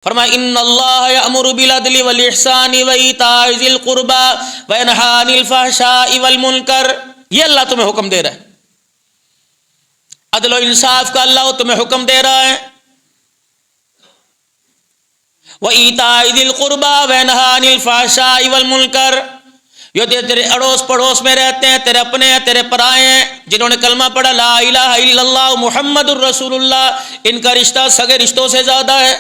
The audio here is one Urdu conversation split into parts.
فرمایا ان اللہ یأمر بالعدل والاحسان وایتاء ذی القربى وینہی عن الفحشاء والمنکر. یہ اللہ تمہیں حکم دے رہا ہے، عدل و انصاف کا اللہ تمہیں حکم دے رہا ہے. وایتاء ذی القربى وینہی عن الفحشاء والمنکر. جو تیرے اڑوس پڑوس میں رہتے ہیں، تیرے اپنے ہیں، تیرے پرائے ہیں، جنہوں نے کلمہ پڑھا لا الہ الا اللہ محمد الرسول اللہ، ان کا رشتہ سگے رشتوں سے زیادہ ہے.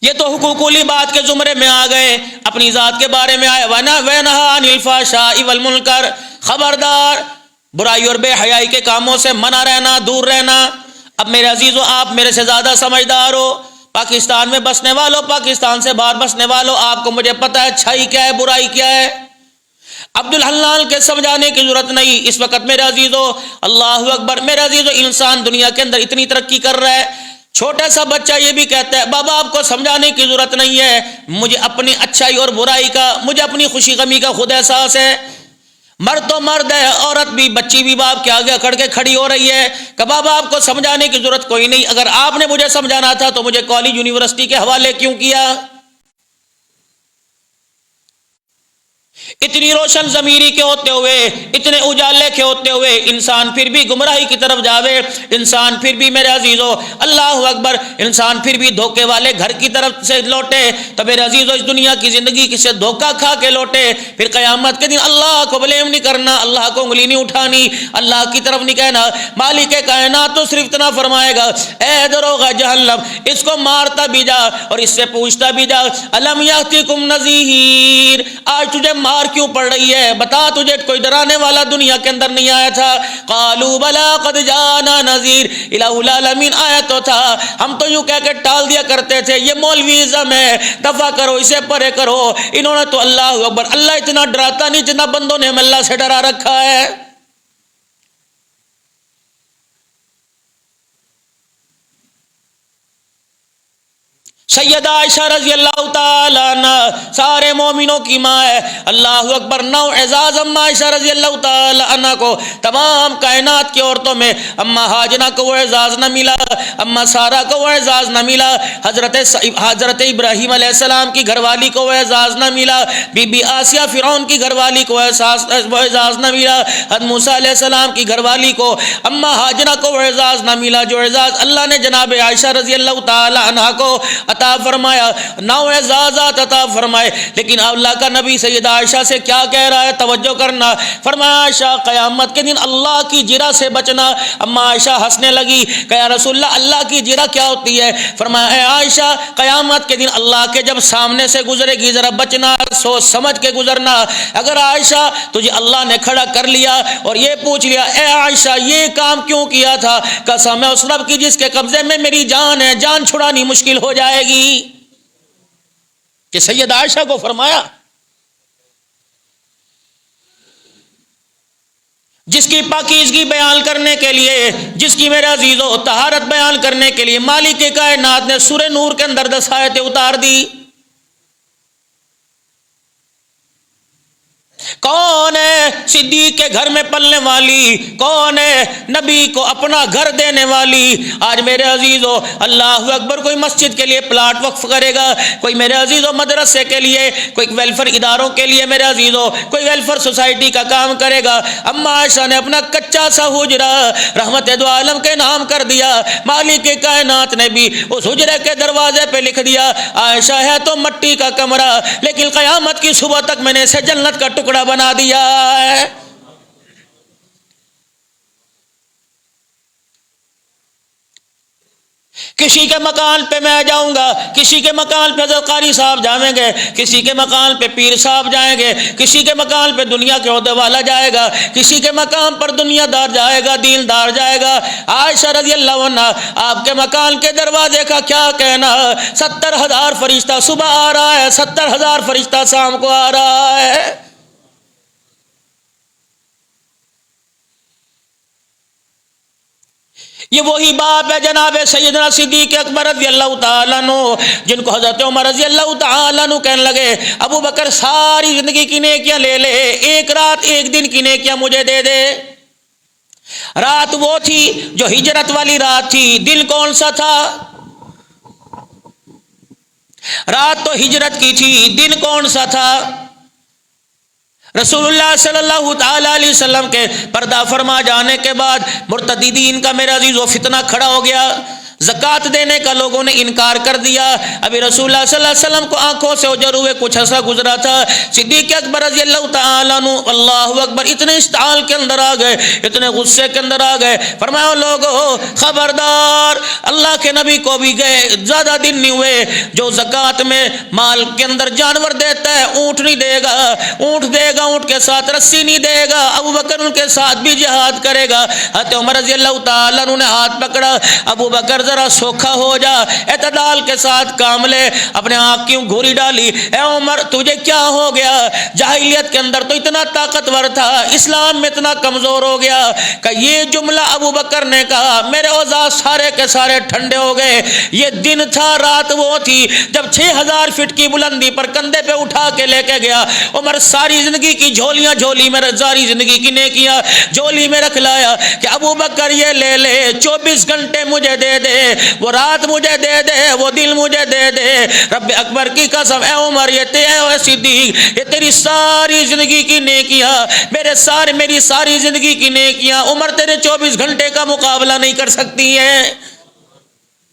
یہ تو حقوقی بات کے زمرے میں آ گئے، اپنی ذات کے بارے میں آئے وَنَهَى عَنِ الْفَحْشَاءِ وَالْمُنكَرِ. خبردار برائی اور بے حیائی کے کاموں سے منع رہنا، دور رہنا. اب میرے عزیزو، آپ میرے سے زیادہ سمجھدار ہو، پاکستان میں بسنے والوں، پاکستان سے باہر بسنے والوں، آپ کو مجھے پتہ ہے اچھائی کیا ہے، برائی کیا ہے. عبدالحلال کے سمجھانے کی ضرورت نہیں اس وقت میرے عزیزو. اللہ اکبر. میرے عزیزو، انسان دنیا کے اندر اتنی ترقی کر رہا ہے، چھوٹا سا بچہ یہ بھی کہتا ہے بابا آپ کو سمجھانے کی ضرورت نہیں ہے، مجھے اپنی اچھائی اور برائی کا، مجھے اپنی خوشی غمی کا خود احساس ہے. مرد تو مرد ہے، عورت بھی، بچی بھی باپ کے آگے اکڑ کے کھڑی ہو رہی ہے کہ بابا آپ کو سمجھانے کی ضرورت کوئی نہیں. اگر آپ نے مجھے سمجھانا تھا تو مجھے کالج یونیورسٹی کے حوالے کیوں کیا؟ اتنی روشن ضمیری کے ہوتے ہوئے، اتنے اجالے کے ہوتے ہوئے انسان پھر بھی گمراہی کی طرف جاوے، انسان پھر بھی میرے عزیزو اللہ اکبر، انسان پھر بھی دھوکے والے گھر کی طرف سے لوٹے تو میرے عزیزو اس دنیا کی زندگی کسے دھوکہ کھا کے لوٹے. پھر قیامت کے دن اللہ کو بلیم نہیں کرنا، اللہ کو انگلی نہیں اٹھانی، اللہ کی طرف نہیں کہنا. مالک کائنات تو صرف اتنا فرمائے گا اے دروغہ جہنم، اس کو مارتا بھی جا اور اس سے پوچھتا بھی جا الم یاتکم نذیر، آج تجھے مار کیوں پڑ رہی ہے؟ بتا تجھے کوئی ڈرانے والا دنیا کے اندر نہیں آیا تھا؟ قالوا بلا قد جانا نذیر، الہ العالمین آیا تو تھا، ہم تو یوں کہہ کے ٹال دیا کرتے تھے یہ مولویزم ہے، دفع کرو اسے پرے کرو. انہوں نے تو اللہ اکبر، اللہ اتنا ڈراتا نہیں جتنا بندوں نے ہم اللہ سے ڈرا رکھا ہے. سیدہ عائشہ رضی اللہ تعالیٰ عنہ سارے مومنوں کی ماں ہے. اللہ اکبر. نو اعزاز اما عائشہ رضی اللہ تعالیٰ عنہ کو تمام کائنات کی عورتوں میں اما ہاجنہ کو وہ اعزاز نہ ملا، اما سارہ کو وہ اعزاز نہ ملا، حضرت ابراہیم علیہ السلام کی گھر والی کو وہ اعزاز نہ ملا، بی بی آسیہ فرعون کی گھر والی کو وہ اعزاز نہ ملا، حضرت موسیٰ علیہ السلام کی گھر والی کو اما ہاجنہ کو وہ اعزاز نہ ملا جو اعزاز اللہ نے جناب عائشہ رضی اللہ تعالیٰ عنہ کو عطا فرمایا. نو اعزازات عطا فرمائے. لیکن اللہ کا نبی سیدہ عائشہ سے کیا کہہ رہا ہے؟ توجہ کرنا. فرمایا عائشہ قیامت کے دن اللہ کی جرح سے بچنا. اما عائشہ ہنسنے لگی کہ یا رسول اللہ کی جرح کیا ہوتی ہے؟ فرمایا اے عائشہ قیامت کے دن اللہ کے جب سامنے سے گزرے گی ذرا بچنا، سوچ سمجھ کے گزرنا. اگر عائشہ تجھے اللہ نے کھڑا کر لیا اور یہ پوچھ لیا اے عائشہ یہ کام کیوں کیا تھا، قسم ہے اس رب کی جس کے قبضے میں میری جان ہے، جان چھڑانی مشکل ہو جائے گی. کہ سیدہ عائشہ کو فرمایا جس کی پاکیزگی بیان کرنے کے لیے، جس کی میرے عزیزو طہارت بیان کرنے کے لیے مالک کائنات نے سورہ نور کے اندر 10 آیتیں اتار دی. کون ہے صدیق کے گھر میں پلنے والی؟ کون ہے نبی کو اپنا گھر دینے والی؟ آج میرے عزیزو اللہ اکبر، کوئی مسجد کے لیے پلاٹ وقف کرے گا، کوئی میرے عزیزو مدرسے کے لیے، کوئی ویلفیئر اداروں کے لیے میرے عزیزو کوئی ویلفیئر سوسائٹی کا کام کرے گا. اما عائشہ نے اپنا کچا سا حجرہ رحمت دو عالم کے نام کر دیا. مالک کائنات نے بھی اس حجرے کے دروازے پہ لکھ دیا عائشہ ہے تو مٹی کا کمرہ، لیکن قیامت کی صبح تک میں نے اسے جنت کا ٹکڑا بنا دیا ہے. کسی کے مکان پہ میں جاؤں گا، کسی کے مکان پہ حضرت قاری صاحب جائیں گے، کسی کے مکان پہ پیر صاحب جائیں گے، کسی کے مکان پہ دنیا کے عہدے والا جائے گا، کسی کے مکان پر دنیا دار جائے گا، دین دار جائے گا. عائشہ رضی اللہ عنہ آپ کے مکان کے دروازے کا کیا کہنا؟ 70,000 فرشتہ صبح آ رہا ہے، 70,000 فرشتہ شام کو آ رہا ہے. یہ وہی باپ ہے جناب سیدنا صدیق اکبر رضی اللہ تعالیٰ عنہ، جن کو حضرت عمر رضی اللہ تعالیٰ عنہ کہنے لگے ابو بکر ساری زندگی کی نیکیاں لے لے، ایک رات ایک دن کی نیکیاں مجھے دے دے. رات وہ تھی جو ہجرت والی رات تھی، دن کون سا تھا؟ رات تو ہجرت کی تھی، دن کون سا تھا؟ رسول اللہ صلی اللہ تعالی علیہ وسلم کے پردہ فرما جانے کے بعد مرتدین کا میرا عزیز وہ فتنہ کھڑا ہو گیا، زکوٰۃ دینے کا لوگوں نے انکار کر دیا۔ ابھی رسول اللہ صلی اللہ علیہ وسلم کو آنکھوں سے اوجھل ہوئے کچھ عرصہ گزرا تھا، صدیق اکبر رضی اللہ تعالیٰ عنہ اللہ اکبر اتنے اشتعال کے اندر آ گئے، اتنے غصے کے اندر آ گئے، فرمایا لوگو خبردار، اللہ کے نبی کو بھی گئے زیادہ دن نہیں ہوئے، جو زکوٰۃ میں مال کے اندر جانور دیتا ہے اونٹ نہیں دے گا، اونٹ دے گا اونٹ کے ساتھ رسی نہیں دے گا، ابو بکر ان کے ساتھ بھی جہاد کرے گا۔ حضرت عمر رضی اللہ تعالیٰ عنہ نے ہاتھ پکڑا، ابو بکر ذرا سوکھا ہو جا، اعتدال کے ساتھ کام لے، اپنے آنکھ کیوں گھوری ڈالی؟ اے عمر تجھے کیا ہو گیا؟ جاہلیت کے اندر تو اتنا طاقتور تھا، اسلام میں اتنا کمزور ہو گیا کہ یہ جملہ ابو بکر نے کہا میرے اوزار سارے کے سارے ٹھنڈے ہو گئے۔ یہ دن تھا، رات وہ تھی جب 6000 فٹ کی بلندی پر کندھے پہ اٹھا کے لے کے گیا عمر ساری زندگی کی جھولیاں جھولی میں، ساری زندگی کی نیکیاں جھولی میں رکھ لایا کہ ابو بکر یہ لے لے، 24 گھنٹے مجھے دے دے، وہ رات مجھے دے دے، وہ دل مجھے دے دے، رب اکبر کی قسم اے عمر اے صدیق، یہ تیری ساری زندگی کی نیکیاں، میری ساری زندگی کی نیکیاں عمر تیرے 24 گھنٹے کا مقابلہ نہیں کر سکتی ہیں۔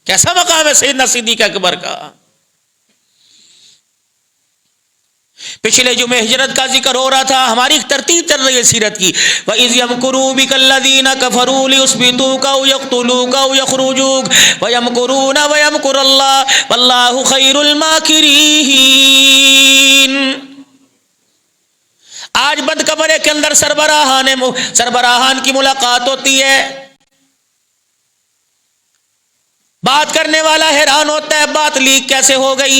کیسا مقام ہے سیدنا صدیق اکبر کا؟ پچھلے جمعے ہجرت کا ذکر ہو رہا تھا، ہماری ایک ترتیب چل رہی ہے سیرت کی۔ وَإِذْ يَمْكُرُوا بِكَ الَّذِينَ كَفَرُوا لِيُثْبِتُوكَ أَوْ يَقْتُلُوكَ أَوْ يَخْرُجُوكَ وَيَمْكُرُونَ وَيَمْكُرُ اللَّهُ وَاللَّهُ خَيْرُ الْمَاكِرِينَ۔ آج بند کمرے کے اندر سربراہان کی ملاقات ہوتی ہے، بات کرنے والا حیران ہوتا ہے بات لیک کیسے ہو گئی،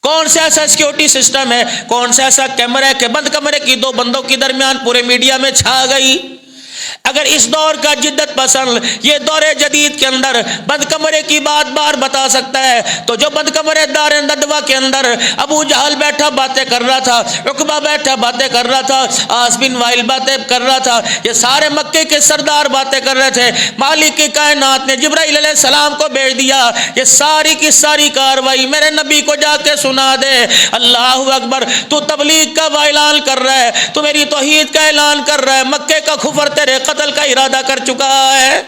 کون سا ایسا سیکیورٹی سسٹم ہے، کون سا ایسا کیمرہ ہے کہ بند کمرے کی دو بندوں کے درمیان پورے میڈیا میں چھا گئی۔ اگر اس دور کا جدت پسند یہ دور جدید کے اندر بند کمرے کی بات بار بتا سکتا ہے، تو جو بند کمرے دار ندوہ کے اندر ابو جہل بیٹھا باتیں کر رہا تھا، عقبہ بیٹھا باتیں کر رہا تھا، عاص بن وائل باتیں کر رہا تھا، یہ سارے مکے کے سردار باتیں کر رہے تھے، مالک کی کائنات نے جبرائیل علیہ السلام کو بھیج دیا، یہ ساری کی ساری کاروائی میرے نبی کو جا کے سنا دے۔ اللہ اکبر، تو تبلیغ کا اعلان کر رہا ہے، تو میری توحید کا اعلان کر رہا ہے، مکے کا کفر تیرے قتل کا ارادہ کر چکا ہے۔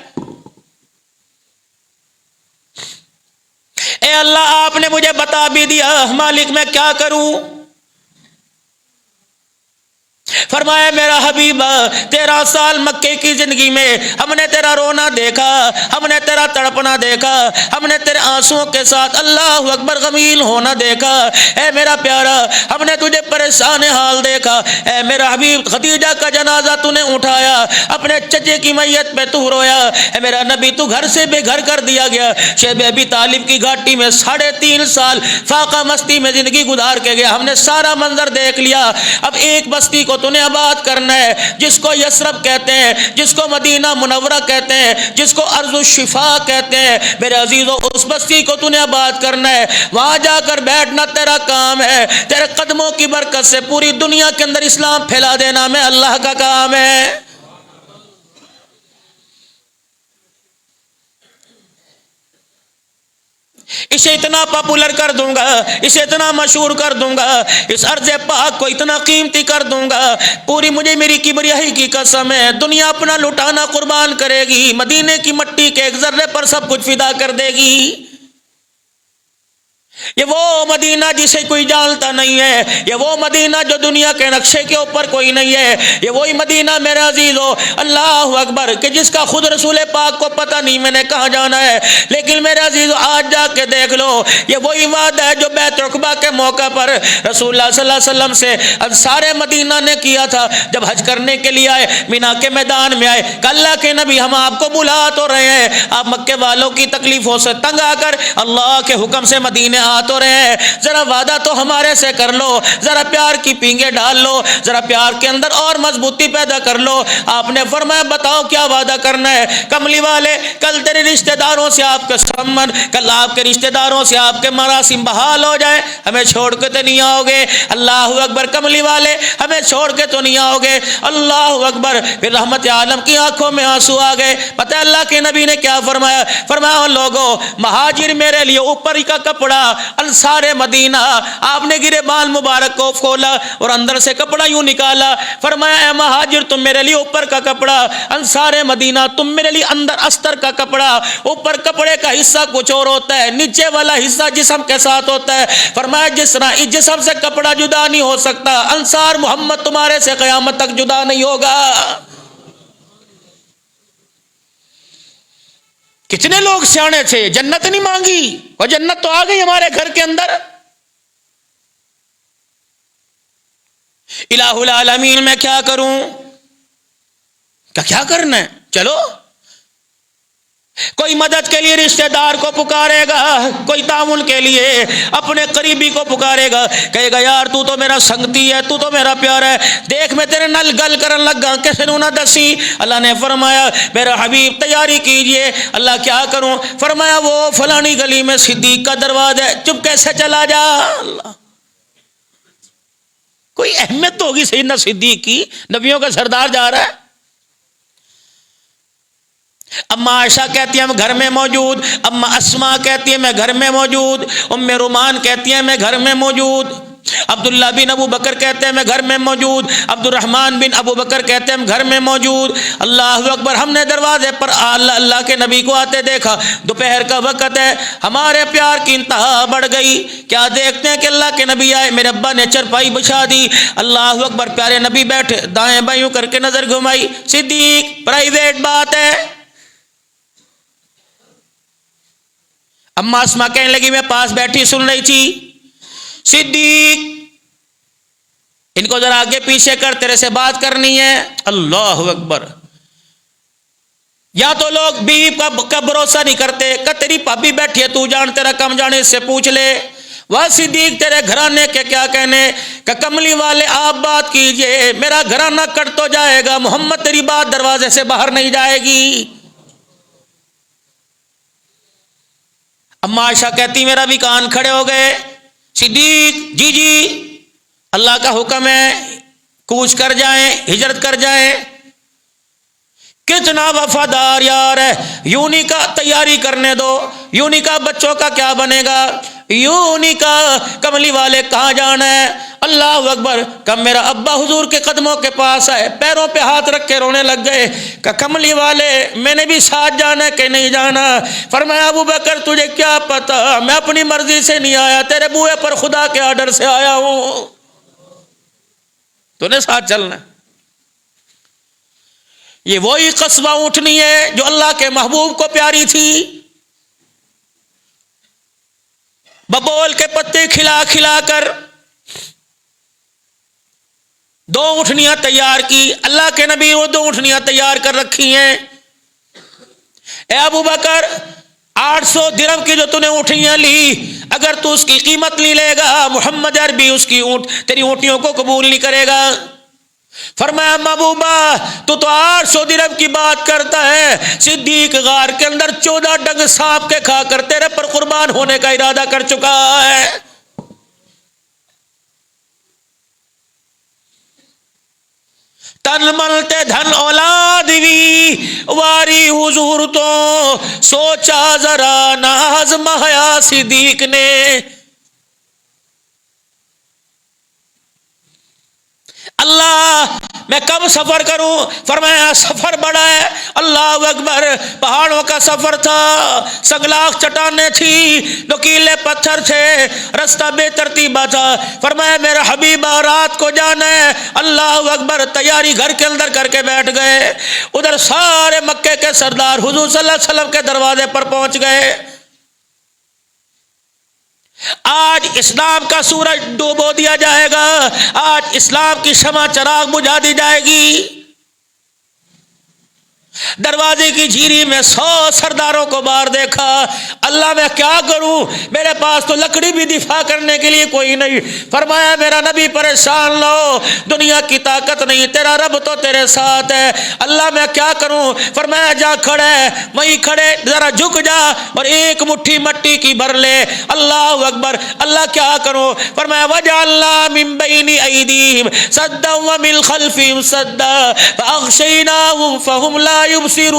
اے اللہ آپ نے مجھے بتا بھی دیا، مالک میں کیا کروں؟ فرمایا میرا حبیب 13 سال مکے کی زندگی میں ہم نے تیرا رونا دیکھا، ہم نے تیرا تڑپنا دیکھا، ہم نے تیرے آنسوؤں کے ساتھ اللہ اکبر غمیل ہونا دیکھا۔ اے میرا پیارا ہم نے تجھے پریشان حال دیکھا، اے میرا حبیب خدیجہ کا جنازہ تو نے اٹھایا، اپنے چچے کی میت پہ تو رویا، اے میرا نبی تو گھر سے بے گھر کر دیا گیا، شیب ابی طالب کی گھاٹی میں 3.5 سال فاقہ مستی میں زندگی گزار کے گیا، ہم نے سارا منظر دیکھ لیا، اب ایک بستی کو تو نے آباد کرنا ہے جس کو یثرب کہتے ہیں، جس کو مدینہ منورہ کہتے ہیں، جس کو ارض الشفا کہتے ہیں۔ میرے عزیزو اس بستی کو تو نے آباد کرنا ہے، وہاں جا کر بیٹھنا تیرا کام ہے، تیرے قدموں کی برکت سے پوری دنیا کے اندر اسلام پھیلا دینا میں اللہ کا کام ہے۔ اسے اتنا پاپولر کر دوں گا، اسے اتنا مشہور کر دوں گا، اس ارض پاک کو اتنا قیمتی کر دوں گا، پوری مجھے میری کبریائی کی قسم ہے دنیا اپنا لٹانا قربان کرے گی، مدینے کی مٹی کے ایک ذرے پر سب کچھ فدا کر دے گی۔ یہ وہ مدینہ جسے کوئی جانتا نہیں ہے، یہ وہ مدینہ جو دنیا کے نقشے کے اوپر کوئی نہیں ہے، یہ وہی مدینہ میرے عزیزو اللہ اکبر کہ جس کا خود رسول پاک کو پتہ نہیں میں نے کہاں جانا ہے، لیکن میرے عزیزو آج جا کے دیکھ لو، یہ وہی وعدہ ہے جو بیت عقبہ کے موقع پر رسول اللہ صلی اللہ علیہ وسلم سے انصار مدینہ نے کیا تھا، جب حج کرنے کے لیے آئے، مینا کے میدان میں آئے کہ اللہ کے نبی ہم آپ کو بلا تو رہے ہیں، آپ مکے والوں کی تکلیفوں سے تنگ آ کر اللہ کے حکم سے مدینے آ تو رہے، ذرا وعدہ تو ہمارے سے کر لو، ذرا پیار کی پینگے ڈال لو، ذرا پیار کے اندر اور مضبوطی پیدا کر لو۔ آپ نے فرمایا بتاؤ کیا وعدہ کرنا ہے؟ کملی والے کل تیرے رشتہ داروں سے آپ کے سمن، کل آپ کے رشتہ داروں سے آپ کے مراسم بحال ہو جائے، ہمیں چھوڑ کے تو نہیں آؤ گے؟ اللہ اکبر، کملی والے ہمیں چھوڑ کے تو نہیں آؤ گے؟ اللہ اکبر۔ پھر رحمت عالم کی آنکھوں میں آنسو آ گئے۔ پتہ اللہ کے نبی نے کیا فرمایا؟ فرمایا لوگو، مہاجر میرے لیے اوپر کا کپڑا، انصار مدینہ، آپ نے گرے بال مبارک کو کھولا اور اندر سے کپڑا یوں نکالا، فرمایا اے مہاجر تم میرے لیے اوپر کا کپڑا، انصار مدینہ تم میرے لیے اندر استر کا کپڑا۔ اوپر کپڑے کا حصہ کچھ اور ہوتا ہے، نیچے والا حصہ جسم کے ساتھ ہوتا ہے۔ فرمایا جس طرح اس جسم سے کپڑا جدا نہیں ہو سکتا، انصار محمد تمہارے سے قیامت تک جدا نہیں ہوگا۔ کتنے لوگ سیانے تھے، جنت نہیں مانگی، اور جنت تو آ گئی ہمارے گھر کے اندر۔ الہ العالمین میں کیا کروں؟ کیا کرنا ہے؟ چلو، کوئی مدد کے لیے رشتہ دار کو پکارے گا، کوئی تعاون کے لیے اپنے قریبی کو پکارے گا، کہے گا یار تو تو میرا سنگتی ہے، تو تو میرا پیار ہے، دیکھ میں تیرے نل گل کرن لگا کیسے نہ دسی۔ اللہ نے فرمایا میرا حبیب تیاری کیجئے۔ اللہ کیا کروں؟ فرمایا وہ فلانی گلی میں صدیق کا دروازہ ہے، چپکے سے چلا جا۔ اللہ، کوئی اہمیت تو ہوگی سیدنا صدیق کی، نبیوں کا سردار جا رہا ہے۔ اما عائشہ کہتی ہے میں گھر میں موجود، اما اسماء کہتی ہے میں گھر میں موجود، ام رومان کہتی ہے میں گھر میں موجود، عبداللہ بن ابو بکر کہتے ہیں میں گھر میں موجود، عبد الرحمن بن ابو بکر کہتے ہیں ہم گھر میں موجود۔ اللہ اکبر، ہم نے دروازے پر اللہ کے نبی کو آتے دیکھا، دوپہر کا وقت ہے، ہمارے پیار کی انتہا بڑھ گئی۔ کیا دیکھتے ہیں کہ اللہ کے نبی آئے، میرے ابا نے چرپائی بچھا دی، اللہ اکبر، پیارے نبی بیٹھے، دائیں بائیں کر کے نظر گھمائی، صدیق پرائیویٹ بات ہے۔ اما اسماء کہنے لگی میں پاس بیٹھی سن رہی تھی، صدیق ان کو ذرا آگے پیچھے کر، تیرے سے بات کرنی ہے۔ اللہ اکبر، یا تو لوگ بیوی کا بھروسہ نہیں کرتے کہ تیری بھابی بیٹھی ہے، تو جان تیرا کم جانے، اس سے پوچھ لے۔ وہ صدیق تیرے گھرانے کے کیا کہنے، کہ کملی والے آپ بات کیجئے، میرا گھرانہ کٹ تو جائے گا، محمد تیری بات دروازے سے باہر نہیں جائے گی۔ اما عائشہ کہتی میرا بھی کان کھڑے ہو گئے۔ صدیق جی جی اللہ کا حکم ہے، کوچ کر جائیں، ہجرت کر جائیں۔ کتنا وفادار یار ہے، یونی کا تیاری کرنے دو، یونی کا بچوں کا کیا بنے گا، یونی کا کملی والے کہاں جانا ہے۔ اللہ اکبر، کب میرا ابا حضور کے قدموں کے پاس آئے، پیروں پہ ہاتھ رکھ کے رونے لگ گئے کہ کملی والے میں نے بھی ساتھ جانا ہے کہ نہیں جانا۔ فرمایا ابو بکر تجھے کیا پتا، میں اپنی مرضی سے نہیں آیا، تیرے بوئے پر خدا کے آرڈر سے آیا ہوں، تو نے ساتھ چلنا ہے۔ یہ وہی قصبہ اونٹنی ہے جو اللہ کے محبوب کو پیاری تھی، ببول کے پتے کھلا کھلا کر دو اونٹنیاں تیار کی، اللہ کے نبی وہ دو اونٹنیاں تیار کر رکھی ہیں۔ اے ابو بکر 800 درہم کی جو تو نے اونٹنیاں لی، اگر تو اس کی قیمت نہیں لے گا، محمد عربی اس کی تیری اونٹنیوں کو قبول نہیں کرے گا۔ فرمایا محبوبہ تو 800 درہم کی بات کرتا ہے، صدیق غار کے اندر 14 ڈنگ سانپ کے کھا کر تیرے پر قربان ہونے کا ارادہ کر چکا ہے۔ تن ملتے دھن اولاد بھی واری حضور تو، سوچا ذرا ناز مہیا صدیق نے۔ اللہ میں کب سفر کروں؟ فرمایا سفر بڑا ہے، اللہ اکبر، پہاڑوں کا سفر تھا، سنگلاخ چٹانیں تھی، نوکیلے پتھر تھے، رستہ بے ترتیبہ تھا۔ فرمایا میرا حبیبہ رات کو جانا ہے، اللہ اکبر، تیاری گھر کے اندر کر کے بیٹھ گئے۔ ادھر سارے مکے کے سردار حضور صلی اللہ علیہ وسلم کے دروازے پر پہنچ گئے۔ آج اسلام کا سورج ڈوبو دیا جائے گا، آج اسلام کی شمع چراغ بجھا دی جائے گی۔ دروازے کی جھیری میں 100 سرداروں کو باہر دیکھا. اللہ میں کیا کروں, میرے پاس تو لکڑی بھی دفاع کرنے کے لیے کوئی نہیں. فرمایا میرا نبی پریشان لو, دنیا کی طاقت نہیں, تیرا رب تو تیرے ساتھ ہے. اللہ میں کیا کروں. فرمایا جا کھڑے, وہیں کھڑے ذرا جھک جا اور ایک مٹھی مٹی کی بھر لے. اللہ اکبر. اللہ کیا کروں. فرمایا وجعلنا من بین ایدیہم سدا ومن خلفہم سدا فاغشیناہم فہم لا یبصرون.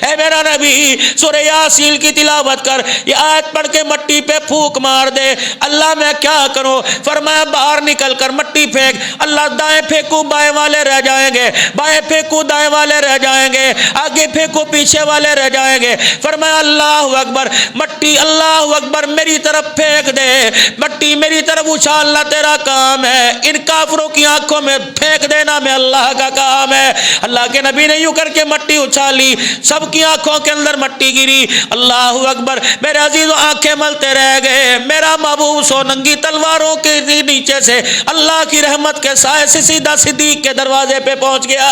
اے میرا نبی سورہ یاسین کی تلاوت کر, یہ آیت پڑھ کے مٹی پہ پھونک مار دے. اللہ میں کیا کروں. فرمایا باہر نکل کر مٹی پھینک. اللہ دائیں پھینکوں بائیں والے رہ جائیں گے, بائیں پھینکوں دائیں والے رہ جائیں گے, آگے پھینکوں پیچھے والے رہ جائیں گے. فرمایا اللہ اکبر. مٹی اللہ اکبر میری طرف پھینک دے, مٹی میری طرف اچھالنا تیرا کام ہے, ان کافروں کی آنکھوں میں پھینک دینا میں اللہ کا کام ہے. اللہ کے نبی نے یوں کر کے مٹی اچھالی, سب کی آنکھوں کے اندر مٹی گری. اللہ اکبر. میرے عزیزوں آنکھیں ملتے رہ گئے. میرا محبوب سو ننگی تلواروں کے نیچے سے اللہ کی رحمت کے سائے سے سیدھا صدیق کے دروازے پہ پہنچ گیا.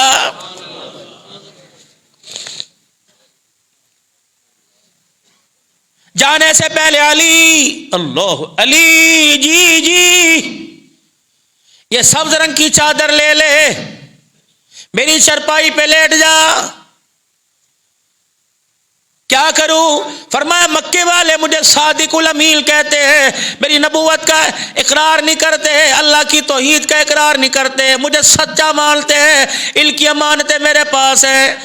جانے سے پہلے علی, اللہ علی جی جی یہ سبز رنگ کی چادر لے لے, میری چرپائی پہ لیٹ جا. کیا کروں. فرمایا مکے والے مجھے صادق الامین کہتے ہیں, میری نبوت کا اقرار نہیں کرتے, اللہ کی توحید کا اقرار نہیں کرتے, مجھے سچا مانتے ہیں, ان کی امانتیں میرے پاس ہیں.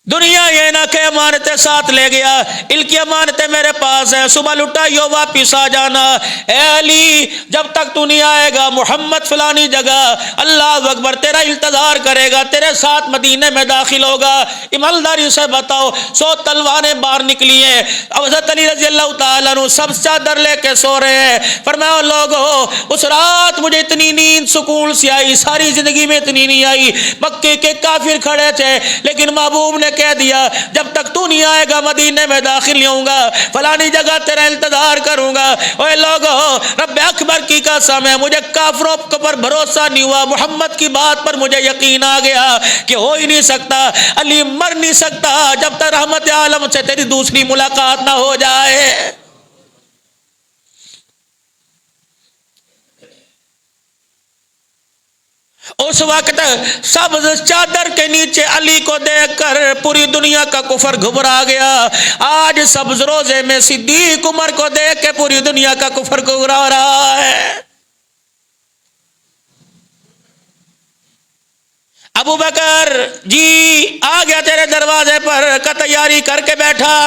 دنیا یہ نہ کہ امانتیں ساتھ لے گیا, ان کی امانتیں میرے پاس ہیں, صبح لٹائیو واپس آ جانا. اے علی جب تک تو نہیں آئے گا محمد فلانی جگہ اللہ اکبر تیرا انتظار کرے گا, تیرے ساتھ مدینے میں داخل ہوگا. ایمانداری سے بتاؤ 100 تلواریں باہر نکلی ہیں, حضرت علی رضی اللہ تعالیٰ عنہ سب چادر لے کے سو رہے ہیں. فرمایا لوگو اس رات مجھے اتنی نیند سکون سے آئی, ساری زندگی میں اتنی نہیں آئی. مکے کے کافر کھڑے تھے لیکن محبوب نے کہہ دیا جب تک تو نہیں آئے گا مدینے میں داخل نہیں ہوں گا, فلانی جگہ تیرا انتظار کروں گا. اوے لوگو رب اکبر کی قسم ہے مجھے کافروں پر بھروسہ نہیں ہوا, محمد کی بات پر مجھے یقین آ گیا کہ ہو ہی نہیں سکتا, علی مر نہیں سکتا جب تک رحمت عالم سے تیری دوسری ملاقات نہ ہو جائے. اس وقت سبز چادر کے نیچے علی کو دیکھ کر پوری دنیا کا کفر گھبرا گیا. آج سبز روزے میں صدیق عمر کو دیکھ کے پوری دنیا کا کفر گھبرا رہا ہے. ابو بکر جی آ گیا تیرے دروازے پر کا تیاری کر کے بیٹھا.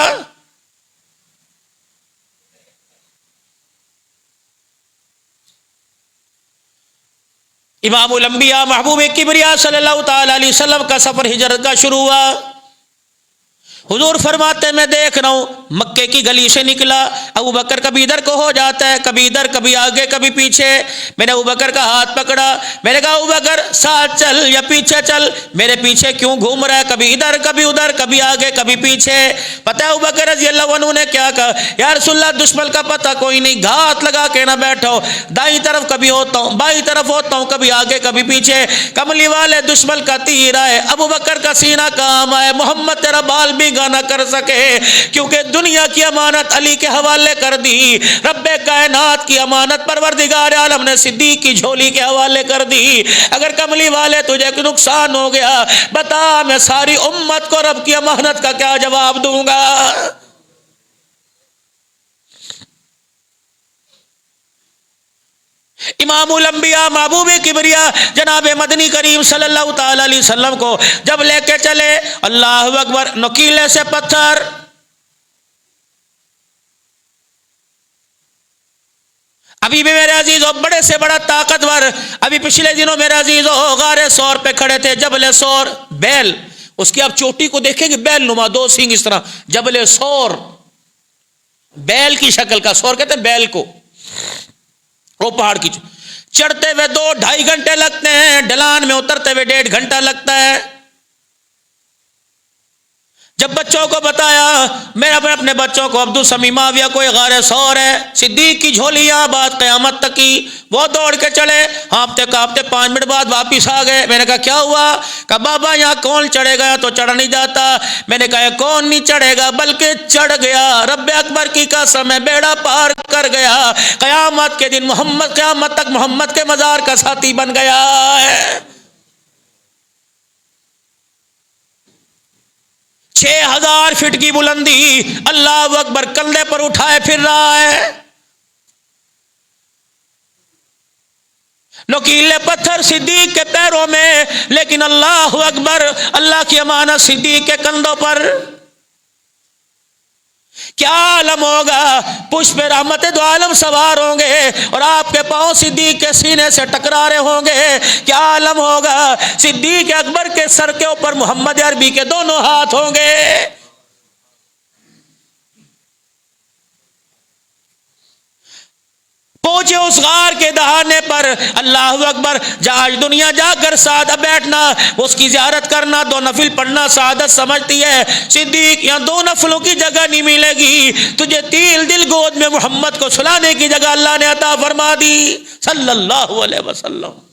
امام الانبیاء محبوب کبریا صلی اللہ تعالی علیہ وسلم کا سفر ہجرت کا شروع ہوا. حضور فرماتے میں دیکھ رہا ہوں مکے کی گلی سے نکلا, ابو بکر کبھی ادھر کو ہو جاتا ہے, کبھی ادھر کبھی آگے کبھی پیچھے. میں نے ابو بکر کا ہاتھ پکڑا, میں نے کہا ابو بکر ساتھ چل یا پیچھے چل, میرے پیچھے کیوں گھوم رہا ہے, کبھی ادھر کبھی ادھر کبھی آگے کبھی پیچھے. پتہ ہے ابو بکر رضی اللہ عنہ نے کیا کہا, یا رسول اللہ دشمن کا پتہ کوئی نہیں, گھات لگا کے نہ بیٹھو, دائیں طرف کبھی ہوتا ہوں بائیں طرف ہوتا ہوں, کبھی آگے کبھی پیچھے. کملی والے دشمن کا تیر آئے, ابو بکر کا سینہ کام آئے, محمد تیرا بال بھی نہ کر سکے کیونکہ دنیا کی امانت علی کے حوالے کر دی, رب کائنات کی امانت پروردگار عالم نے صدیق کی جھولی کے حوالے کر دی. اگر کملی والے تجھے کوئی نقصان ہو گیا بتا, میں ساری امت کو رب کی امانت کا کیا جواب دوں گا. امام الانبیاء محبوب کبریا جناب مدنی کریم صلی اللہ تعالی علیہ وسلم کو جب لے کے چلے, اللہ اکبر, نکیلے سے پتھر, ابھی بھی میرے عزیزوں بڑے سے بڑا طاقتور, ابھی پچھلے دنوں میرے عزیزوں غار سور پہ کھڑے تھے, جبل سور, بیل, اس کی آپ چوٹی کو دیکھیں گے بیل نما, 2 سینگ اس طرح, جبل سور, بیل کی شکل کا, سور کہتے ہیں بیل کو, وہ پہاڑ کی چڑھتے ہوئے 2-2.5 گھنٹے لگتے ہیں, ڈھلان میں اترتے ہوئے 1.5 گھنٹہ لگتا ہے. جب بچوں کو بتایا، میں اپنے بچوں کو عبد السمی معاویہ کوئی غار سور ہے، صدیق کی جھولیاں بات قیامت تک کی، وہ دوڑ کے چلے، ہانپتے کانپتے 5 منٹ بعد واپس آ گئے۔ میں نے کہا کیا ہوا؟ کہا بابا یہاں کون چڑھے گا تو چڑھا نہیں جاتا۔ میں نے کہا کون نہیں چڑھے گا بلکہ چڑھ گیا، رب اکبر کی قسم ہے بیڑا پار کر گیا، قیامت کے دن قیامت تک محمد کے مزار کا ساتھی بن گیا ہے۔ 6000 فٹ کی بلندی، اللہ اکبر، کندھے پر اٹھائے پھر رہا ہے، نوکیلے پتھر صدیق کے پیروں میں، لیکن اللہ اکبر، اللہ کی امانت صدیق کے کندھوں پر۔ کیا عالم ہوگا، پشپ رحمت دو عالم سوار ہوں گے اور آپ کے پاؤں صدیق کے سینے سے ٹکرا رہے ہوں گے۔ کیا عالم ہوگا، صدیق اکبر کے سر کے اوپر محمد عربی کے دونوں ہاتھ ہوں گے۔ پہنچے اس غار کے دہانے پر، اللہ اکبر، جہاں دنیا جا کر سعادت بیٹھنا، اس کی زیارت کرنا، 2 نفل پڑھنا سعادت سمجھتی ہے۔ صدیق یہاں 2 نفلوں کی جگہ نہیں ملے گی، تجھے تیل دل گود میں محمد کو سلانے کی جگہ اللہ نے عطا فرما دی صلی اللہ علیہ وسلم۔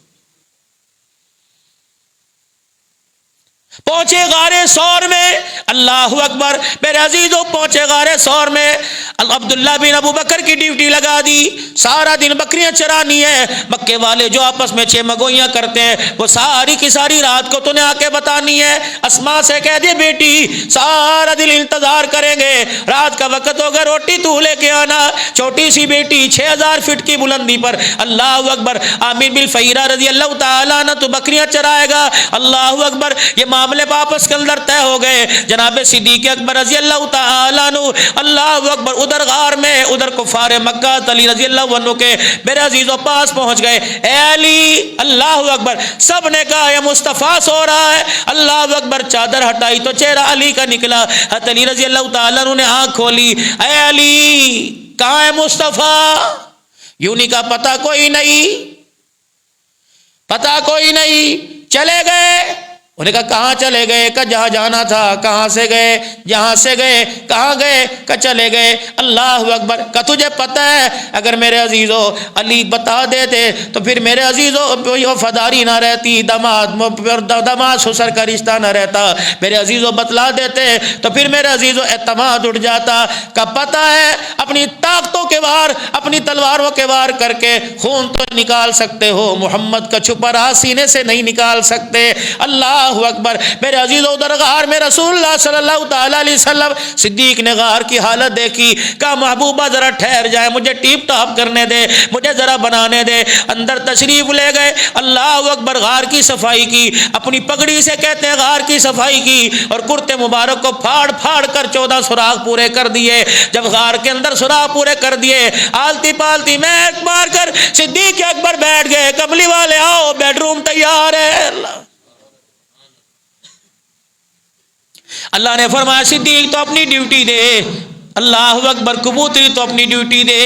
پہنچے غار سور میں، اللہ اکبر میرے عزیزوں، پہنچے غار سور میں، عبداللہ بن ابو بکر کی ڈیوٹی لگا دی، سارا دن بکریاں چرانی ہے۔ مکے والے جو آپس میں چمگوئیاں کرتے ہیں، وہ ساری کی ساری رات کو تو نے آ کے بتانی ہے۔ اسماء سے کہہ دے بیٹی سارا دن انتظار کریں گے، رات کا وقت ہوگا روٹی تو لے کے آنا۔ چھوٹی سی بیٹی 6000 فٹ کی بلندی پر، اللہ اکبر، عامر بن فہیرہ رضی اللہ تعالیٰ عنہ تو بکریاں چرائے گا، اللہ اکبر۔ یہ معاملے واپس کے اندر طے ہو گئے۔ جناب صدیق اکبر رضی اللہ تعالیٰ عنہ، اللہ اکبر، ادھر غار میں، ادھر کفار مکہ علی رضی اللہ عنہ کے میرے عزیزوں پاس پہنچ گئے۔ اے علی، اللہ اکبر، سب نے کہا یہ مصطفیٰ سو رہا ہے، اللہ اکبر۔ چادر ہٹائی تو چہرہ علی کا نکلا، حضرت علی رضی اللہ تعالیٰ عنہ نے آنکھ کھولی، اے علی کہاں ہے مصطفیٰ؟ یوں نہیں کہا پتہ کوئی نہیں، پتہ کوئی نہیں، چلے گئے۔ انہوں نے کہا کہاں چلے گئے؟ کہ جہاں جانا تھا۔ کہاں سے گئے؟ جہاں سے گئے۔ کہاں گئے؟ کہ چلے گئے۔ اللہ اکبر۔ کہ تجھے پتہ ہے اگر میرے عزیزو علی بتا دیتے تو پھر میرے عزیزو وفاداری نہ رہتی، دماد سسر کا رشتہ نہ رہتا، میرے عزیزو بتلا دیتے تو پھر میرے عزیزو اعتماد اٹھ جاتا۔ کہ پتہ ہے اپنی طاقتوں کے وار، اپنی تلواروں کے وار کر کے خون تو نکال سکتے ہو، محمد کا چھپا راز سینے سے نہیں نکال سکتے۔ اللہ اکبر۔ میرے عزیزو ادھر غار میں رسول اللہ صلی اللہ تعالی علیہ وسلم، صدیق نے غار کی حالت دیکھی، کہا محبوبہ ذرا ٹھہر جائے، مجھے ٹیپ ٹاپ کرنے دے، مجھے ذرا بنانے دے۔ اندر تشریف لے گئے، اللہ اکبر، غار کی صفائی کی، اپنی پگڑی سے کہتے ہیں غار کی صفائی کی، اور کرتے مبارک کو پھاڑ پھاڑ کر 14 سوراخ پورے کر دیے۔ جب غار کے اندر سوراخ پورے کر دیے، آلتی پالتی میں مار کر صدیق اکبر بیٹھ گئے۔ کملی والے آؤ، بیڈ روم تیار ہے۔ اللہ نے فرمایا صدیق تو اپنی ڈیوٹی دے، اللہ اکبر، کبوتری تو اپنی ڈیوٹی دے۔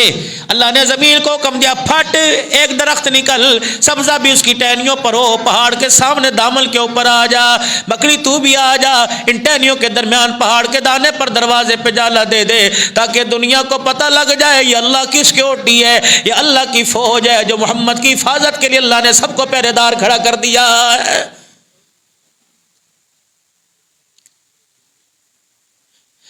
اللہ نے زمین کو حکم دیا، پھٹ ایک درخت نکل، سبزہ بھی اس کی ٹہنیوں پر ہو، پہاڑ کے سامنے دامن کے اوپر آ جا، بکری تو بھی آ جا، ان ٹہنیوں کے درمیان پہاڑ کے دانے پر دروازے پہ جالا دے دے، تاکہ دنیا کو پتہ لگ جائے یہ اللہ کی سیکورٹی ہے، یہ اللہ کی فوج ہے، جو محمد کی حفاظت کے لیے اللہ نے سب کو پہرے دار کھڑا کر دیا ہے۔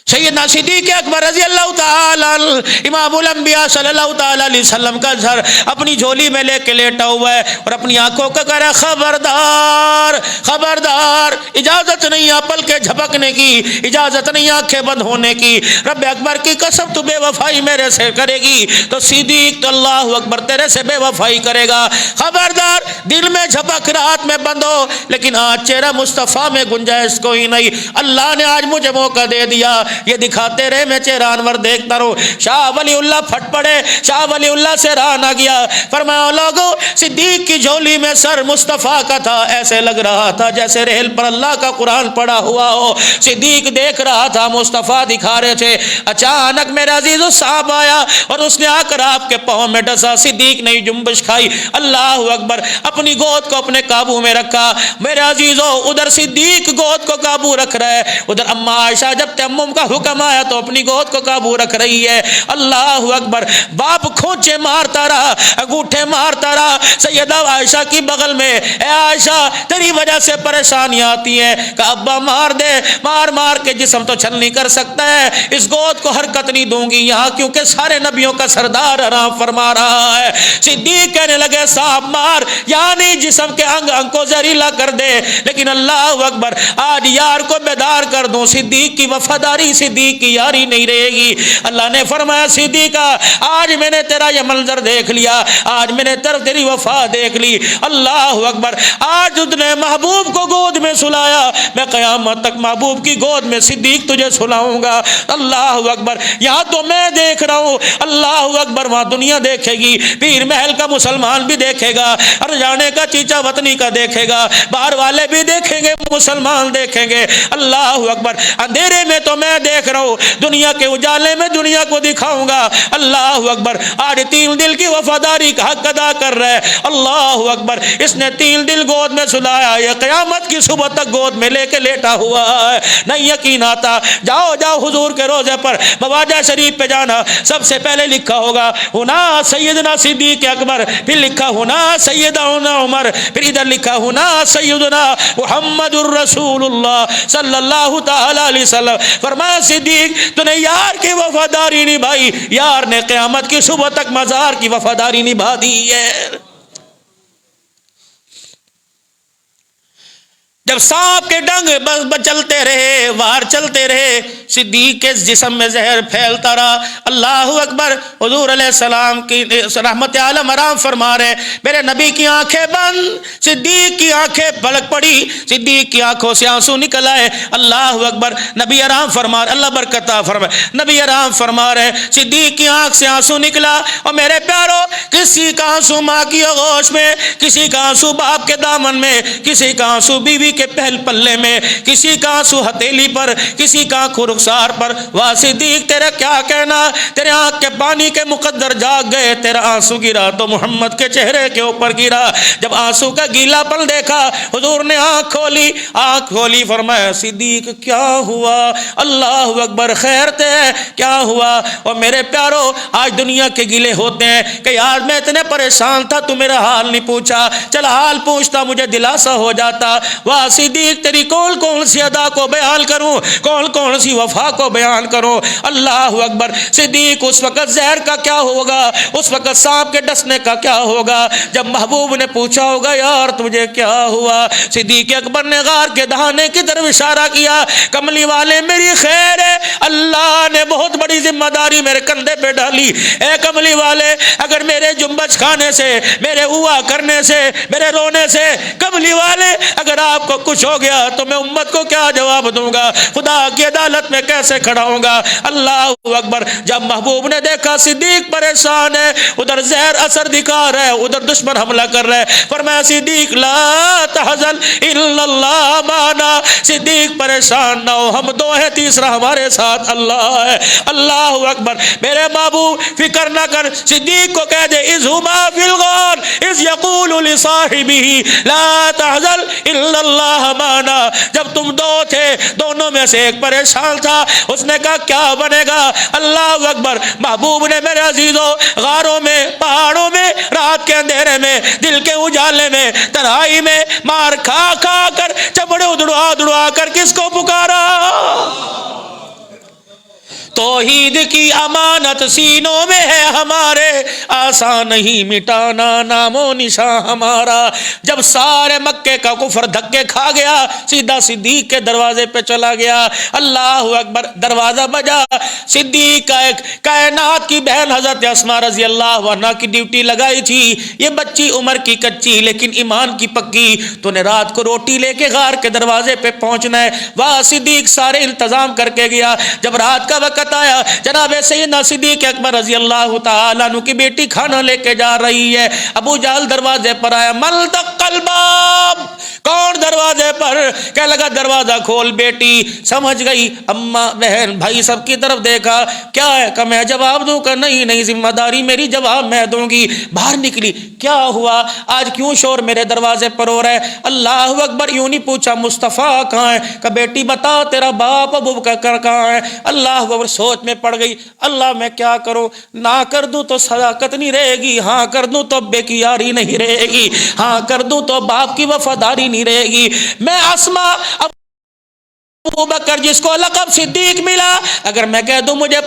سیدنا صدیق اکبر رضی اللہ تعالی امام الانبیاء صلی اللہ تعالی علیہ وسلم کا سر اپنی جھولی میں لے کے لیٹا ہوا ہے اور اپنی آنکھوں کا کہہ رہا ہے خبردار خبردار، اجازت نہیں پل کے جھپکنے کی، اجازت نہیں آنکھیں بند ہونے کی، رب اکبر کی قسم تو بے وفائی میرے سے کرے گی تو صدیق تو اللہ اکبر تیرے سے بے وفائی کرے گا۔ خبردار، دل میں جھپک رات میں بند ہو، لیکن آج چہرہ مصطفیٰ میں گنجائش کوئی نہیں۔ اللہ نے آج مجھے موقع دے دیا، یہ دکھاتے رہے میں چہرہ انور دیکھتا رہوں. شاہ ولی اللہ پھٹ پڑے. شاہ ولی اللہ سے رہا نہ گیا. فرمایا لوگو صدیق کی جھولی میں سر مصطفیٰ کا تھا. ایسے لگ رہا تھا جیسے ریل پر اللہ کا قرآن پڑا ہوا ہو. صدیق دیکھ رہا تھا, مصطفیٰ دکھا رہے تھے. اچانک میرے عزیزو صاحب آیا اور اس نے آ کر آپ کے پاؤں میں ڈسا. صدیق نے جنبش کھائی. اللہ اکبر, اپنی گود کو اپنے قابو میں رکھا. میرے عزیزو ادھر صدیق گود کو قابو رکھ رہا ہے, ادھر اما عائشہ جب تیمم کا حکم آیا تو اپنی گود کو قابو رکھ رہی ہے. اللہ اکبر. باپ کھونچے مارتا رہا, انگوٹھے مارتا رہا سیدہ عائشہ کی بغل میں. اے عائشہ تیری وجہ سے پریشانیاں آتی ہیں. کہ ابا مار دے, مار مار کے جسم تو چھل نہیں کر سکتا ہے, اس گود کو حرکت نہیں دوں گی یہاں, کیونکہ سارے نبیوں کا سردار آرام فرما رہا ہے. صدیق کہنے لگے صاحب مار, یعنی جسم کے انگ انگ کو زہریلا کر دے, لیکن اللہ اکبر آج یار کو بیدار کر دوں. صدیق کی وفاداری, صدیق کی یاری نہیں رہے گی. اللہ نے فرمایا صدیقہ آج میں نے تیرا یہ منظر دیکھ لیا, آج میں نے تیری وفا دیکھ لی. اللہ اکبر. آج اس نے محبوب کو گود میں سلایا, میں قیامت تک محبوب کی گود میں صدیق تجھے سلاؤں گا. اللہ اکبر. یہاں تو میں دیکھ رہا ہوں, اللہ اکبر, وہاں دنیا دیکھے گی, پیر محل کا مسلمان بھی دیکھے گا, ہرجانے کا چیچا وطنی کا دیکھے گا, باہر والے بھی دیکھیں گے, مسلمان دیکھیں گے. اللہ اکبر. اندھیرے میں تو میں دیکھ رہا ہوں, دنیا کے اجالے میں دنیا کو دکھاؤں گا. اللہ اکبر. آج تین دل کی وفاداری کا حق ادا کر رہا ہے. اللہ اکبر. اس نے تین دل گود میں سلایا, یہ قیامت کی صبح تک گود میں لے کے لیٹا ہوا ہے. نہیں یقین آتا, جاؤ جاؤ حضور کے روزے پر مواجہ شریف پہ جانا, سب سے پہلے لکھا ہوگا ہونا سیدنا صدیق اکبر, پھر لکھا ہونا سیدنا عمر, پھر ادھر لکھا ہونا سیدنا محمد الرسول اللہ صلی اللہ تعالی علیہ وسلم. فرمایا صدیق تو نے یار کی وفاداری نبھائی, یار نے قیامت کی صبح تک مزار کی وفاداری نبھا دی ہے. جب سانپ کے ڈنگ چلتے رہے, وار چلتے رہے, صدیق کے جسم میں زہر پھیلتا رہا. اللہ اکبر. حضور علیہ السلام کی رحمت عالم آرام فرما رہے, میرے نبی کی آنکھیں بند, صدیق کی آنکھیں پلک پڑی, صدیق کی آنکھوں سے آنسو نکل آئے. اللہ اکبر. نبی آرام فرما رہے, اللہ برکت عطا فرمائے, نبی آرام فرما رہے, صدیق کی آنکھ سے آنسو نکلا. اور میرے پیارو, کسی کا آنسو ماں کی آغوش میں, کسی کا آنسو باپ کے دامن میں, کسی کا آنسو بیوی کے پہل پلے میں, کسی کا آنسو ہتھیلی پر, کسی کا آنکھوں رخسار پر. واہ صدیق تیرا کیا کہنا, تیرے آنکھ کے پانی کے مقدر جاگ گئے, تیرا آنسو گرا تو محمد کے چہرے کے اوپر گرا. جب آنسو کا گیلا پن دیکھا, حضور نے آنکھ کھولی, آنکھ کھولی, فرمایا صدیق کیا ہوا. اللہ اکبر. خیر تے کیا ہوا. اور میرے پیارو, آج دنیا کے گیلے ہوتے ہیں کہ یار میں اتنے پریشان تھا, تو میرا حال نہیں پوچھا, چل حال پوچھتا مجھے دلاسا ہو جاتا. واہ صدیق تیری کون کون سی ادا کو بیان کروں, کون کون سی وفا کو بیان کروں. اللہ اکبر. صدیق اس وقت زہر کا کیا ہوگا, اس وقت سانپ کے ڈسنے کا کیا ہوگا, جب محبوب نے پوچھا ہوگا یار تجھے کیا ہوا. صدیق اکبر نے غار کے دہانے کی طرف اشارہ کیا, کملی والے میری خیر ہے, اللہ نے بہت بڑی ذمہ داری میرے کندھے پہ ڈالی. اے کملی والے, اگر میرے جنبش کھانے سے, میرے ہوا کرنے سے, میرے رونے سے, کملی والے اگر آپ کو کچھ ہو گیا تو میں امت کو کیا جواب دوں گا, خدا کی عدالت میں کیسے کھڑا ہوں گا. اللہ اکبر. جب محبوب نے دیکھا صدیق پریشان ہے, ادھر زہر اثر دکھا رہا ہے, ادھر دشمن حملہ کر رہا ہے, فرمایا صدیق لا تحزن الا اللہ معنا. صدیق پریشان نہ ہو, ہم دو ہیں, تیسرا ہمارے ساتھ اللہ ہے. اللہ اکبر. میرے محبوب فکر نہ کر, صدیق کو کہہ دے اذ ہما فی الغار اذ یقول لصاحبہ لا تحزن الا اللہ معنا. جب تم دو تھے, دونوں میں سے ایک پریشان تھا, اس نے کہا کیا بنے گا. اللہ اکبر. محبوب نے میرے عزیزوں غاروں میں, پہاڑوں میں, رات کے اندھیرے میں, دل کے اجالے میں, تنہائی میں مار کھا کھا کر, چپڑے اڑا اڑا کر کس کو پکارا. توحید کی امانت لعنت سینوں میں ہے ہمارے، آسان نہیں مٹانا نام و نشان ہمارا۔ جب سارے مکے کا کفر دھکے کھا گیا، سیدھا صدیق کے دروازے پہ چلا گیا۔ اللہ اکبر، دروازہ بجا، صدیق کا ایک کائنات کی بہن حضرت اسماء رضی اللہ عنہا کی ڈیوٹی لگائی تھی، یہ بچی عمر کی کچی لیکن ایمان کی پکی، تو نے رات کو روٹی لے کے غار کے دروازے پہ پہنچنا ہے۔ وہاں صدیق سارے انتظام کر کے گیا۔ جب رات کا وقت آیا، جناب سیدنا صدیق اکبر رضی اللہ تعالیٰ عنہ کی بیٹی کھانا لے کے جا رہی ہے، ابو جہل دروازے پر آیا، مل دق الباب، کون دروازے پر؟ کہنے لگا دروازہ کھول بیٹی۔ سمجھ گئی، اماں بہن بھائی سب کی طرف دیکھا، کیا ہے کہ میں جواب دوں کہ نہیں ذمہ داری میری، جواب میں دوں گی۔ باہر نکلی، کیا ہوا آج کیوں شور میرے دروازے پر ہو رہا ہے؟ اللہ اکبر، یوں نہیں پوچھا مصطفیٰ کہاں ہے، کہ بیٹی بتا تیرا باپ ابو بکر کہاں ہے؟ اللہ اکبر، سوچ میں پڑ گئی، اللہ میں کیا کروں، نہ کر دوں تو صداقت نہیں رہے گی، ہاں کر دوں تو بے کی یاری نہیں رہے گی، ہاں کر دوں تو باپ کی وفاداری نہیں رہے گی۔ میں اسماء ابو بکر جس کو لقب صدیق ملا، اگر میں کہہ دوں مجھے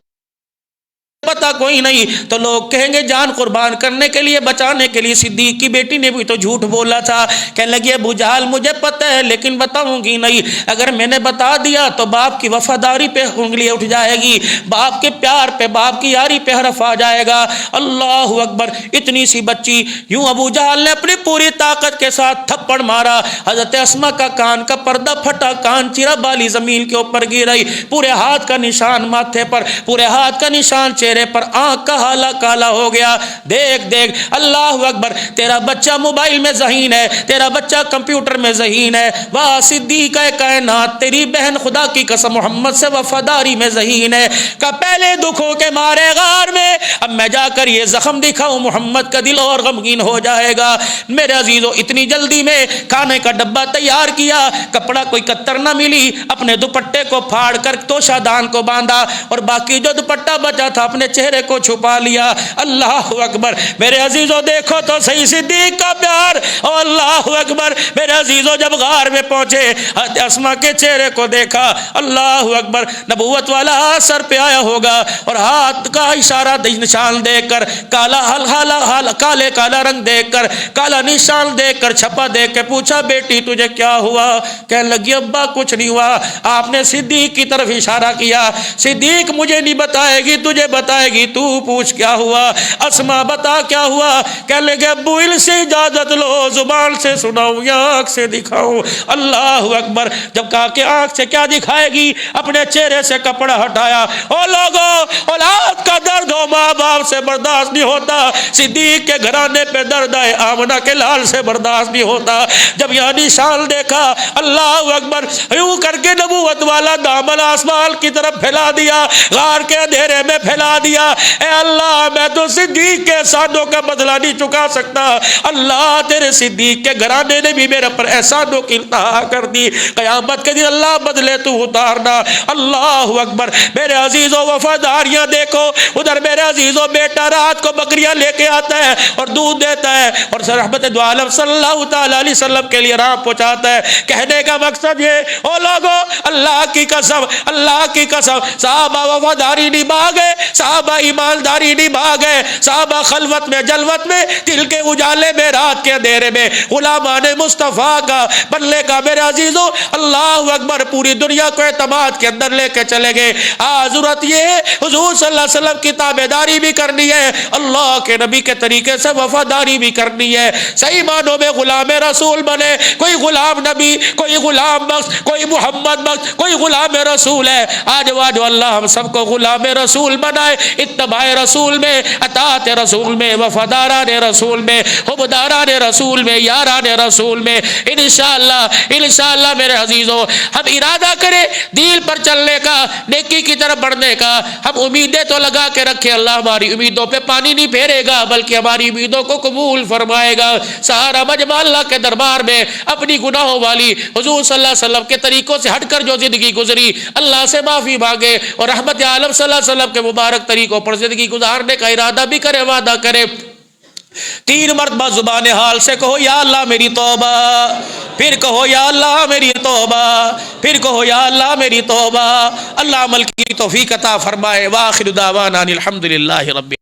پتا کوئی نہیں تو لوگ کہیں گے جان قربان کرنے کے لیے، بچانے کے لیے صدیق کی بیٹی نے بھی تو جھوٹ بولا تھا۔ کہنے لگی ابو جہل مجھے پتا ہے لیکن بتاؤں گی نہیں، اگر میں نے بتا دیا تو باپ کی وفاداری پہ انگلی اٹھ جائے گی، باپ کے پیار پہ، باپ کی یاری پہ حرف آ جائے گا۔ اللہ اکبر، اتنی سی بچی، یوں ابو جہل نے اپنی پوری طاقت کے ساتھ تھپڑ مارا، حضرت اسماء کا کان کا پردہ پھٹا، کان چرا، بالی زمین کے اوپر گر رہی، پورے ہاتھ کا نشان ماتھے پر، پورے ہاتھ کا نشان چہرے پر، آنکھ کا حالا کالا ہو گیا۔ دیکھ اللہ اکبر، تیرا بچہ موبائل میں ذہین ہے، تیرا بچہ کمپیوٹر میں ذہین ہے، واہ صدیق کائنات تیری بہن خدا کی قسم محمد سے وفاداری میں ذہین ہے، کہ پہلے دکھوں کے مارے غار میں، اب میں جا کر یہ زخم دکھاؤں محمد کا دل اور غمگین ہو جائے گا۔ میرے عزیزو، اتنی جلدی میں کھانے کا ڈبہ تیار کیا، کپڑا کوئی کتر نہ ملی، اپنے دوپٹے کو پھاڑ کر توشہ دان کو باندھا، اور باقی جو دوپٹہ بچا تھا اپنے چہرے کو چھپا لیا۔ اللہ اکبر، میرے عزیزو دیکھو تو صحیح صدیق کا پیار، اور اللہ اکبر میرے عزیزو جب غار میں پہنچے، حضرت اسماء کے چہرے کو دیکھا، اللہ اکبر، نبوت والا ہاتھ سر پہ آیا ہوگا، اور ہاتھ کا اشارہ نشان دیکھ کر، کالا رنگ دیکھ کر، کالا نشان دیکھ کر، چھپا دیکھ کے پوچھا بیٹی تجھے کیا ہوا؟ کہنے لگی ابا کچھ نہیں ہوا۔ آپ نے صدیق کی طرف اشارہ کیا، صدیق مجھے نہیں بتائے گی تجھے بتائے گی، تو پوچھ کیا ہوا؟ اسماء بتا کیا ہوا؟ کہنے لگے ابو ان سے اجازت لو، زبان سے سناؤں یا آنکھ سے دکھاؤں؟ اللہ اکبر، جب کہا کہ آنکھ سے کیا دکھائے گی، اپنے چہرے سے کپڑا ہٹایا۔ او لوگو، اولاد کا درد ہو ماں باپ سے برداشت نہیں ہوتا، صدیق کے گھرانے پہ درد ہے آمنہ کے لال سے برداشت نہیں ہوتا۔ جب یہ نشان دیکھا، اللہ اکبر، یوں کر کے نبوت والا دامن آسمان کی طرف پھیلا دیا، غار کے اندھیرے میں پھیلا دیا۔ اے اللہ، میں تو صدیق کے احسانوں کا بدلہ نہیں چکا سکتا، اللہ تیرے صدیق کے گھرانے نے بھی میرے پر احسانوں کی انتہا کر دی، قیامت کے دن اللہ بدلے تو اتارنا۔ اللہ اکبر، میرے عزیزوں وفاداریاں دیکھو، ادھر میرے عزیزوں بیٹا رات کو بکریاں لے کے آتا ہے اور دودھ دیتا ہے، اور رحمت دو عالم صلی اللہ تعالی علیہ وسلم کے لیے راہ پہنچاتا ہے۔ کہنے کا مقصد یہ، او لوگو، اللہ کی قسم، اللہ کی قسم، صحابہ وفاداری نبھا گئے، صحابہ ایمانداری نبھا گئے، صحابہ خلوت میں جلوت میں، دل کے اجالے میں، رات کے اندھیرے میں غلامان مصطفیٰ کا بننے کا میرے عزیزوں اللہ اکبر پوری دنیا کو اعتماد کے اندر لے کے چلے گئے۔ آج ضرورت یہ ہے حضور صلی اللہ علیہ وسلم کی تابعداری بھی کرنی ہے، اللہ کے نبی کے طریقے سے وفاداری بھی کرنی ہے، صحیح معنوں میں غلام رسول بنے۔ کوئی غلام نبی، کوئی غلام بخش، کوئی محمد بخش، کوئی غلام رسول ہے۔ آج واجو اللہ ہم سب کو غلام رسول بنائے، اتباع رسول میں، اطاعت رسول میں، وفاداران رسول میں، حبداران رسول میں، یاران رسول میں، انشاءاللہ میرے عزیزوں ہم ارادہ کریں دین پر چلنے کا، نیکی کی طرف بڑھنے کا۔ ہم امیدیں تو لگا کے رکھیں، اللہ ہماری امیدوں پہ پانی نہیں پھیرے گا بلکہ ہماری امیدوں کو قبول فرمائے گا۔ سارا مجمع اللہ کے دربار میں اپنی گناہوں والی حضور صلی اللہ علیہ وسلم کے طریقوں سے ہٹ کر جو زندگی گزری، اللہ سے معافی مانگے، اور رحمت عالم صلی اللہ علیہ وسلم کے مبارک طریقوں پر زندگی گزارنے کا ارادہ بھی کرے، وعدہ کرے۔ 3 مرتبہ زبان حال سے کہو یا اللہ میری توبہ، پھر کہو یا اللہ میری توبہ، پھر کہو یا اللہ میری توبہ۔ اللہ عمل کی توفیق عطا فرمائے۔ وآخر دعوانا الحمدللہ رب